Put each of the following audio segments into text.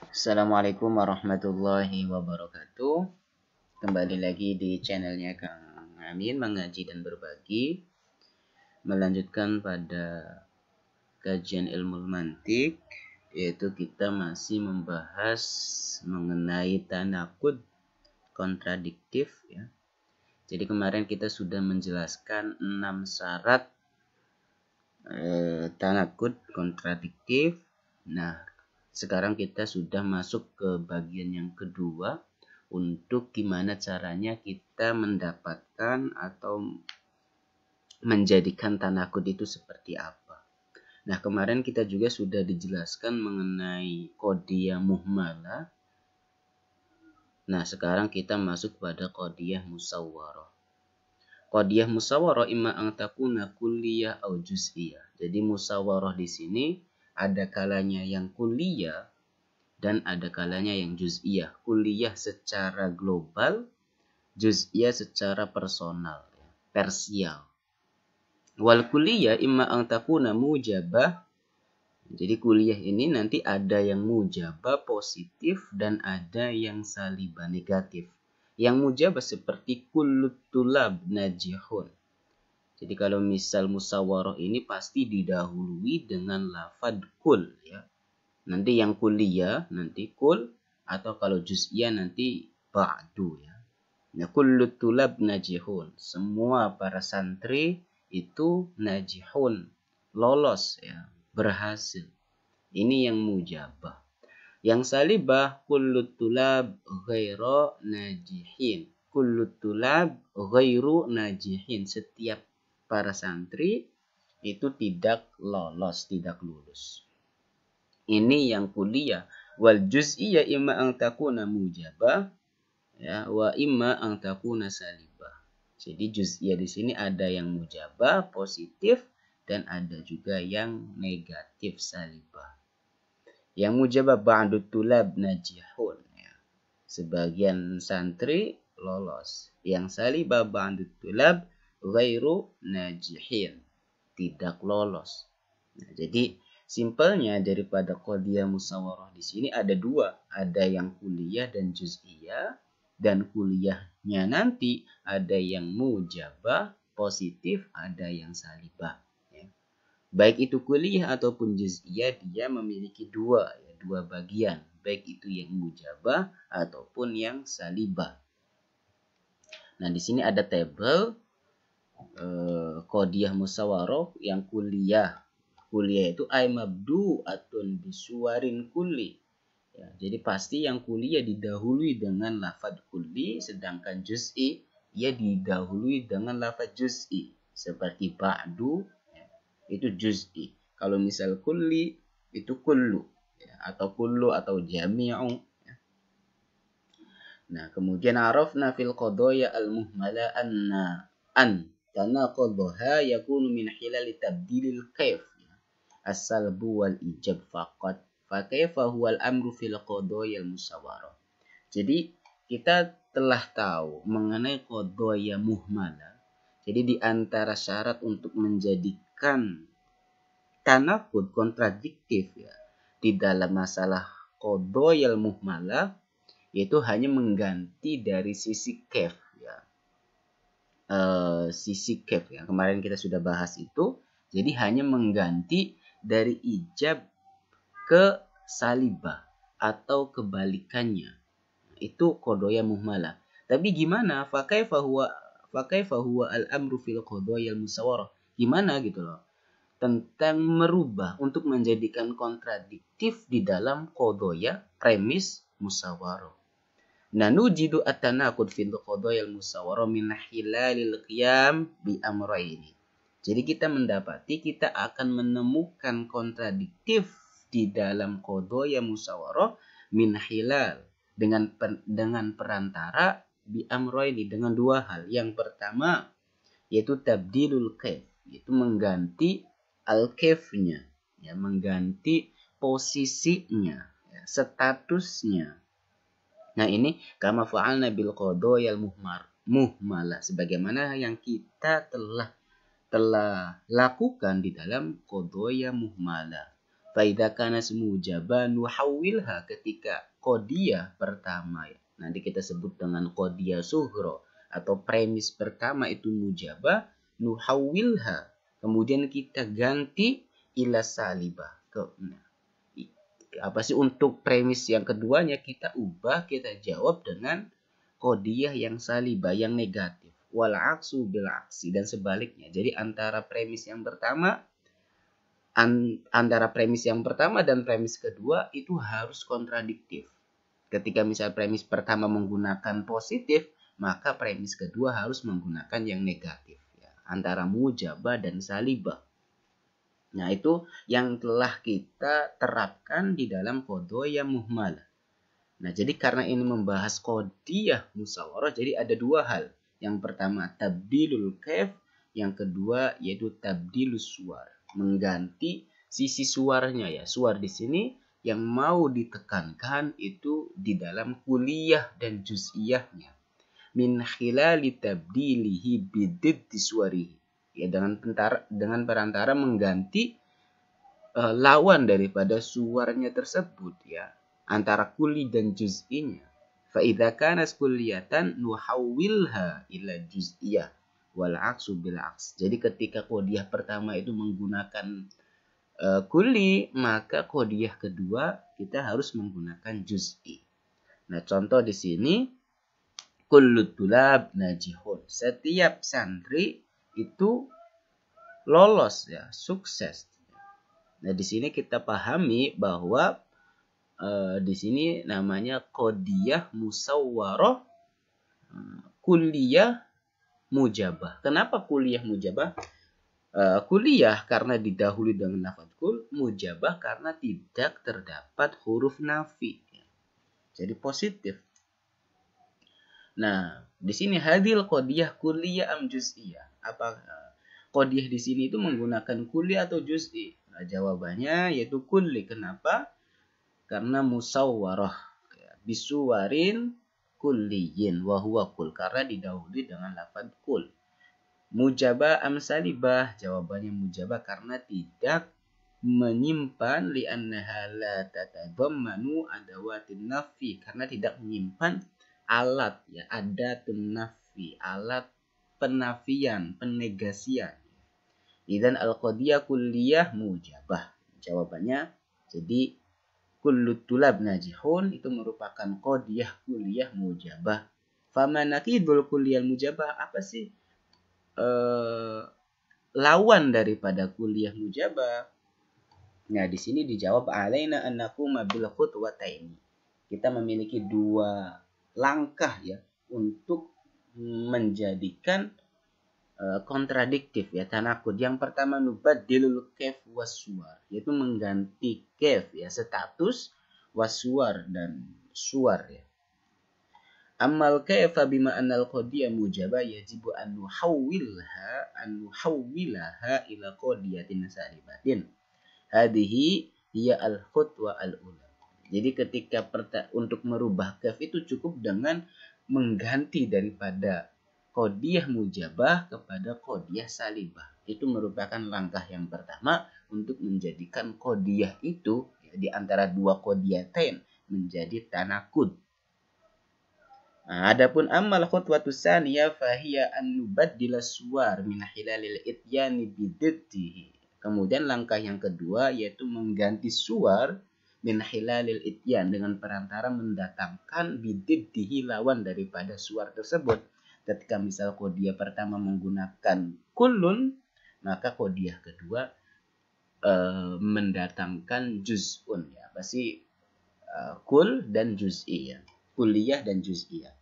Assalamualaikum warahmatullahi wabarakatuh. Kembali lagi di channelnya Kang Amin, mengaji dan berbagi. Melanjutkan pada kajian ilmu mantik, yaitu kita masih membahas mengenai tanakud kontradiktif ya. Jadi kemarin kita sudah menjelaskan 6 syarat tanakud kontradiktif. Nah, sekarang kita sudah masuk ke bagian yang kedua untuk gimana caranya kita mendapatkan atau menjadikan tanakud itu seperti apa. Nah, kemarin kita juga sudah dijelaskan mengenai qadhiyah muhmalah. Nah, sekarang kita masuk pada qadhiyah musawwarah. Qadhiyah musawwarah imma an takuna kulliyah atau juz'iyah. Jadi musawwarah di sini ada kalanya yang kulliyah dan ada kalanya yang juz'iyah. Kulliyah secara global, juz'iyah secara personal, parsial. Wal kulliyah imma an takuna mujabah. Jadi kuliah ini nanti ada yang mujabah positif dan ada yang salibah negatif. Yang mujabah seperti kullut tulab najihun. Jadi kalau misal musawwarah ini pasti didahului dengan lafad kul ya. Nanti yang kuliah nanti kul, atau kalau juz'iyah nanti ba'du ya. Nah, kullut tulab najihun. Semua para santri itu najihun, lolos ya, berhasil. Ini yang mujabah. Yang salibah kullut tulab ghairu najihin. Kullut tulab ghairu najihin. Setiap para santri itu tidak lolos, tidak lulus. Ini yang kuliah. Wal juz'iyah imma an takuna mujabah ya, wa imma an takuna salibah. Jadi juz'iyah di sini ada yang mujabah positif dan ada juga yang negatif salibah. Yang mujabah ba'du tulab najihun ya. Sebagian santri lolos. Yang salibah ba'du tulab ghairu najihin, tidak lolos. Nah, jadi simpelnya daripada qadhiyah musawwarah di sini ada dua, ada yang kuliah dan juz'iyah, dan kuliahnya nanti ada yang mujabah positif, ada yang salibah. Ya. Baik itu kuliah ataupun juz'iyah, dia memiliki dua bagian, baik itu yang mujabah ataupun yang salibah. Nah, di sini ada tabel qadhiyah musawwarah yang kuliah. Kuliah itu ay mabdu atun bisuwarin kulli. Ya, jadi pasti yang kuliah didahului dengan lafaz kulli, sedangkan juz'i ia didahului dengan lafaz juz'i. Seperti ba'du ya, itu juz'i. Kalau misal kulli itu kullu ya, atau kullu atau jami'u. Ya. Nah, kemudian arafna fil qadaya al-muhmala anna an tanaqadhaha yakunu min hilal tabdilil kaif as-salbu wal ijab faqat fa kaifa huwal amru fil qadaya musawwarah. Jadi kita telah tahu mengenai qadaya muhmalah. Jadi di antara syarat untuk menjadikan tanakud kontradiktif ya di dalam masalah qadaya muhmalah yaitu hanya mengganti dari sisi kaif ya. Sisi kaif ya. Kemarin kita sudah bahas itu. Jadi hanya mengganti dari ijab ke salibah atau kebalikannya. Itu qadhaya muhmalah. Tapi gimana? Fakaifa huwa al-amru fil qadhaya musawwarah. Gimana gitu loh. Tentang merubah untuk menjadikan kontradiktif di dalam qadhaya premis musawwarah. Nah, nujidu at-tanaqud fil qadhaya musawwarah min hilalil qiyam bi amrayni. Jadi kita mendapati kita akan menemukan kontradiktif di dalam qadhaya musawwarah min hilal dengan perantara bi amrayni, dengan dua hal. Yang pertama yaitu tabdilul kaif, yaitu mengganti al-kaifnya ya, mengganti posisinya ya, statusnya. Nah, ini kama fa'alna bil qadhaya muhmalah, sebagaimana yang kita telah lakukan di dalam qadhaya muhmalah. Fa idza kanat mujaba nuhawwilha, ketika qadiyah pertama ya, nanti kita sebut dengan qadiyah sughra atau premis pertama itu mujaba, nuhawwilha, kemudian kita ganti ila salibah ke apa sih, untuk premis yang keduanya kita ubah, kita jawab dengan qadiyah yang salibah, yang negatif. Wal aksu bil aksi, dan sebaliknya. Jadi antara premis yang pertama dan premis kedua itu harus kontradiktif. Ketika misal premis pertama menggunakan positif, maka premis kedua harus menggunakan yang negatif ya, antara mujabah dan salibah. Nah, itu yang telah kita terapkan di dalam qadiyah muhmalah. Nah, jadi karena ini membahas qadiyah musyawarah, jadi ada dua hal. Yang pertama tabdilul kaif, yang kedua yaitu tabdilus suwar, mengganti sisi suarnya ya. Suar di sini yang mau ditekankan itu di dalam kulliyah dan juz'iyahnya. Min khilali tabdilihi bididdi suwarihi. Ya, dengan perantara mengganti lawan daripada suarnya tersebut ya, antara kulli dan juz'inya. Fa idza kanat kulliyatan nuhawwilha ila juz'iyah wal aksu bil aks. Jadi ketika qadiyah pertama itu menggunakan kulli, maka qadiyah kedua kita harus menggunakan juz'i. Nah, contoh di sini kullu tulab najihun. Setiap santri itu lolos ya, sukses. Nah, di sini kita pahami bahwa di sini namanya qadiyah musawwarah kulliyah mujabah. Kenapa kulliyah mujabah? Kulliyah karena didahului dengan lafaz kul, mujabah karena tidak terdapat huruf nafi. Jadi positif. Nah, di sini hadil qadiyah kulliyah am juz'iyah. Apa qadiyah di sini itu menggunakan kulli atau juz'i? Nah, jawabannya yaitu kulli. Kenapa? Karena musawwarah bisuwarin kulliyin wa huwa kul, karena didahului dengan lafaz kul. Mujabah am salibah? Jawabannya mujabah karena tidak menyimpan li'annaha la tatadammanu adawatin nafi, karena tidak menyimpan alat ya, adatun nafi, alat penafian, penegasian. Idzan al-qadiyah kulliyah mujabah. Jawabannya jadi kullu tulab najihun itu merupakan qadiyah kulliyah mujabah. Fama nakidul kulliyah mujabah, apa sih lawan daripada kulliyah mujabah? Nah, di sini dijawab alaina an naquma bil khutwataini. Kita memiliki dua langkah ya untuk menjadikan kontradiktif ya, tanakud. Yang pertama nubaddilul kaif wassuar, yaitu mengganti kaif ya, status, wassuar dan suar ya. Amal kaifa bima annal qadiyah mujabah yajibu an nuhawwilaha ila qadiyatin salibatin. Hadhihi hiya al-khutwa al-ula. Jadi ketika untuk merubah kaif itu cukup dengan mengganti daripada qadiyah mujabah kepada qadiyah salibah. Itu merupakan langkah yang pertama untuk menjadikan qadiyah itu ya, di antara dua qadiyatain menjadi tanakud. Nah, adapun amal khutwatus tsaniyah fahiya an nubaddila suwar min hilalil ityani bididdihi. Kemudian langkah yang kedua yaitu mengganti suwar min hilalil ityan, dengan perantara mendatangkan bididdihi, lawan daripada suwar tersebut. Ketika misal qadiyah pertama menggunakan kullun, maka qadiyah kedua mendatangkan juz'un ya. Apa sih kul dan juz'i ya. Kulliyah dan juz'iyah.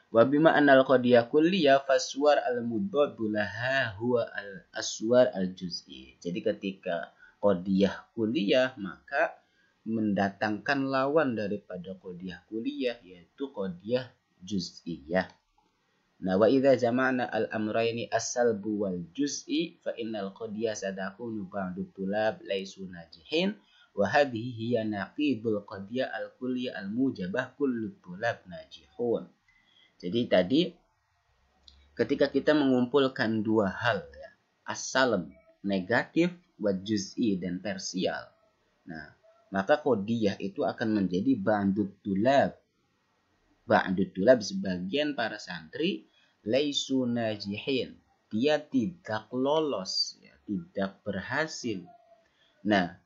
Wa bima annal qadiyah kulliyah faswar al-mudaddu laha huwa al-aswar al-juz'i. Jadi ketika qadiyah kulliyah maka mendatangkan lawan daripada qadiyah kulliyah yaitu qadiyah juz'iyah. Nah, wa idza jama'na al-amrayni as-salbu wal juz'i fa innal qadiyah sadakunu ba'du tulab laisu najihin wa hadhihi hiya naqidul qadiyah al-kulliyah al-mujabah kullu tulab najihun. Jadi tadi ketika kita mengumpulkan dua hal ya, as-salb negatif, wa juz'i dan parsial. Nah, maka qadiyah itu akan menjadi ba'dut tulab. Ba'dut tulab sebagian para santri laisu najihin. Dia tidak lolos, ya, tidak berhasil. Nah,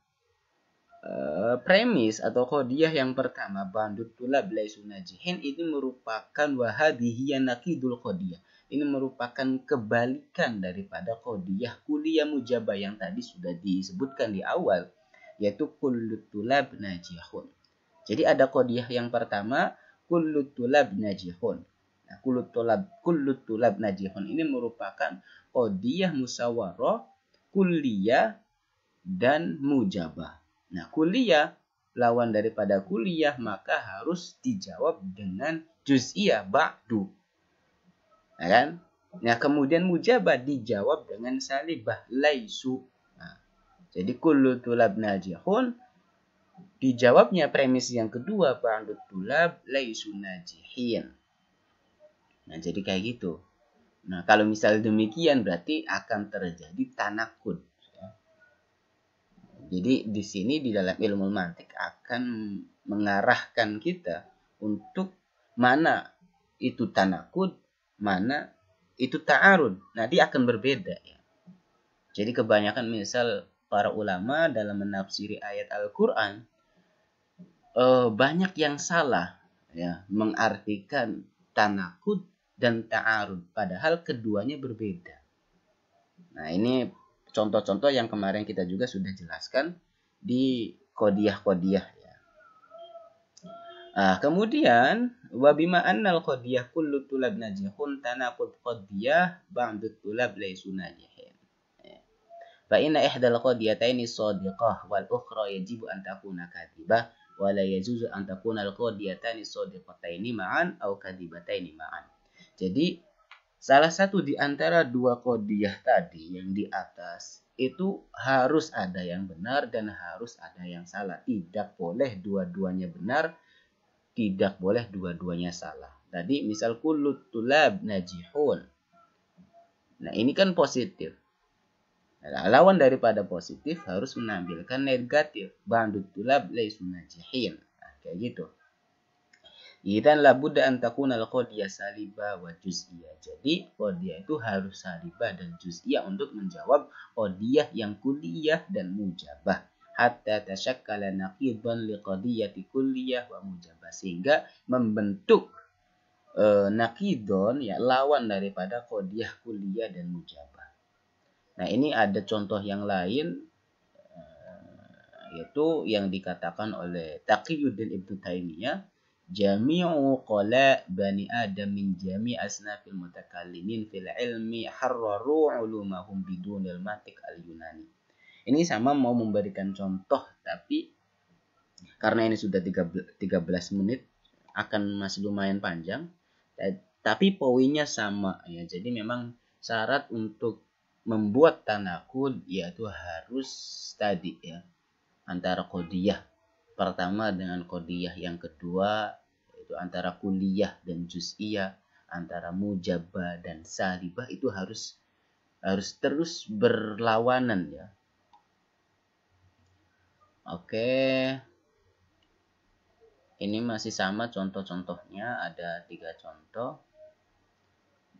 premis atau qadiyah yang pertama ba'dut tulab laisu najihin ini merupakan wahadhihi naqidul qadiyah. Ini merupakan kebalikan daripada qadiyah kulliyah mujabah yang tadi sudah disebutkan di awal, yaitu kullut tulab najihun. Jadi ada qadiyah yang pertama kullut tulab najihun. Nah, kullut tulab najihun ini merupakan qadiyah musawarah kulliyah dan mujabah. Nah, kulliyah lawan daripada kulliyah maka harus dijawab dengan juz'iyah ba'du. Nah, kan? Nah, kemudian mujabah dijawab dengan salibah laisu. Nah, jadi kullu tulab najihun dijawabnya premis yang kedua ba'dut tulab laisu najihin. Nah, jadi kayak gitu. Nah, kalau misal demikian berarti akan terjadi tanakud. Jadi di sini di dalam ilmu mantik akan mengarahkan kita untuk mana itu tanakud, mana itu ta'arud. Nanti akan berbeda ya. Jadi kebanyakan misal para ulama dalam menafsiri ayat Al-Qur'an banyak yang salah ya, mengartikan tanakud dan ta'arud padahal keduanya berbeda. Nah, ini contoh-contoh yang kemarin kita juga sudah jelaskan di qadiyah-qadiyah ya. Kemudian wabima annal qadiyah kullu tulab najihun tanaqud qadiyah ba'dut tulab laisu najihin. Fa inna ihdal qadiyataini shadiqah wal ukhra yajibu an takuna kadhibah wa la yajuzu an takuna al qadiyatani shadiqataini ma'an aw kadhibataini ma'an. Jadi salah satu di antara dua qadiyah tadi yang di atas itu harus ada yang benar dan harus ada yang salah. Tidak boleh dua-duanya benar, tidak boleh dua-duanya salah. Tadi misal kullut tulab najihun. Nah, ini kan positif. Nah, lawan daripada positif harus menampilkan negatif. Ba'dut tulab laisu najihin. Nah, kayak gitu. Idzan la budda an takuna al-qadiyah salibah wa juz'iyah. Jadi qadiyah itu harus salibah dan juz'iyah untuk menjawab qadiyah yang kulliyah dan mujabah. Hatta tasyakkala naqidan li qadiyati kulliyah wa mujabah, sehingga membentuk naqidon ya lawan daripada qadiyah kulliyah dan mujabah. Nah, ini ada contoh yang lain yaitu yang dikatakan oleh Taqiyuddin Ibnu Taimiyah, jami'u qala bani adam min jami' asnafil mutakallimin fil ilmi harraru ulumahum bidunil mantiq al-yunani. Ini sama mau memberikan contoh, tapi karena ini sudah 13 menit akan masih lumayan panjang, tapi poinnya sama ya. Jadi memang syarat untuk membuat tanakud yaitu harus tadi ya, antara qadiyah pertama dengan qadiyah yang kedua, yaitu antara kulliyah dan juz'iyah, antara mujabah dan salibah, itu harus terus berlawanan ya. Oke. Ini masih sama contoh-contohnya, ada 3 contoh.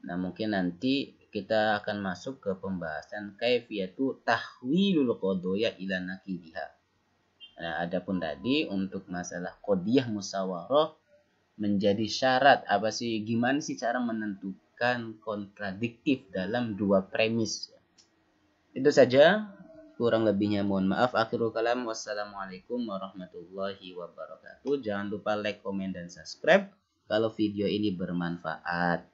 Nah, mungkin nanti kita akan masuk ke pembahasan kaifiyatu tahwilul qadiyah ila naqidiha. Nah, adapun tadi untuk masalah qadiyah musawarah menjadi syarat apa sih, gimana sih cara menentukan kontradiktif dalam dua premis. Itu saja, kurang lebihnya mohon maaf. Akhirul kalam, wassalamualaikum warahmatullahi wabarakatuh. Jangan lupa like, komen, dan subscribe kalau video ini bermanfaat.